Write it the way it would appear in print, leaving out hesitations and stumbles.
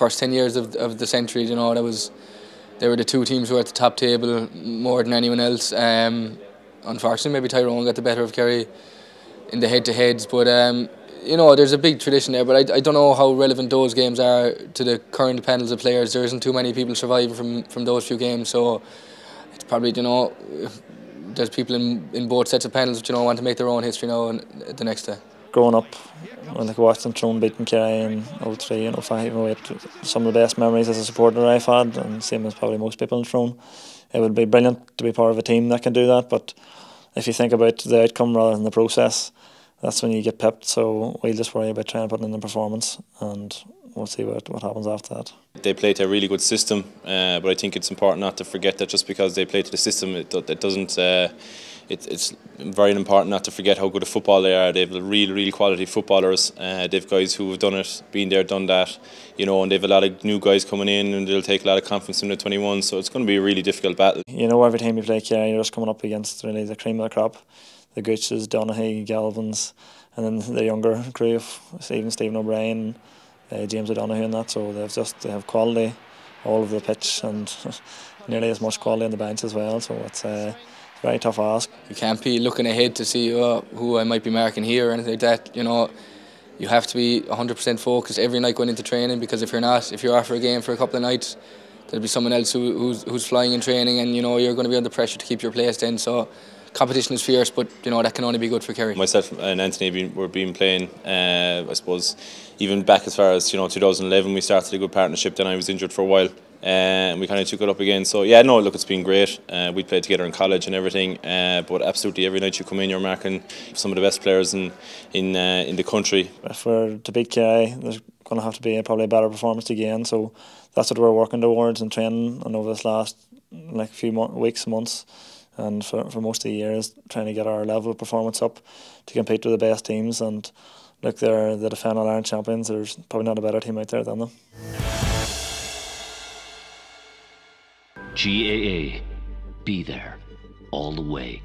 first 10 years of the century, you know, they were the two teams who were at the top table more than anyone else. Unfortunately, maybe Tyrone got the better of Kerry in the head-to-heads, but you know, there's a big tradition there. But I don't know how relevant those games are to the current panels of players. There isn't too many people surviving from those few games, so it's probably, you know, there's people in both sets of panels, you know, want to make their own history now and the next day. Growing up, when I watched Tyrone beating Kerry in 03 and 05, some of the best memories as a supporter I've had, and same as probably most people in Tyrone. It would be brilliant to be part of a team that can do that, but if you think about the outcome rather than the process, that's when you get pipped. So we'll just worry about trying to put in the performance, and we'll see what happens after that. They play to a really good system, but I think it's important not to forget that just because they play to the system, it doesn't. It's very important not to forget how good a football they are. They have real quality footballers. They've guys who have done it, been there, done that, you know, and they've a lot of new guys coming in, and they'll take a lot of confidence in the 21. So it's going to be a really difficult battle. You know, every time you play Kerry, you're just coming up against really the cream of the crop. The Gooches, Donaghy, Galvins, and then the younger crew of Stephen O'Brien, James O'Donoghue and that. So they have quality all over the pitch and nearly as much quality on the bench as well. So it's a very tough ask. You can't be looking ahead to see who I might be marking here or anything like that. You know, you have to be 100% focused every night going into training, because if you're not, if you're off for a game for a couple of nights, there'll be someone else who's flying in training, and you know you're going to be under pressure to keep your place then. So competition is fierce, but you know that can only be good for Kerry. Myself and Anthony were playing. I suppose even back as far as 2011, we started a good partnership. Then I was injured for a while, and we kind of took it up again. So yeah, no, look, it's been great. We played together in college and everything. But absolutely, every night you come in, you're marking some of the best players in the country. If we're to beat Kerry, there's going to have to be probably a better performance again. So that's what we're working towards and training. And over this last few weeks, months, and for most of the year, is trying to get our level of performance up to compete with the best teams. And look, they're the defending Ireland champions. There's probably not a better team out there than them. GAA. Be there all the way.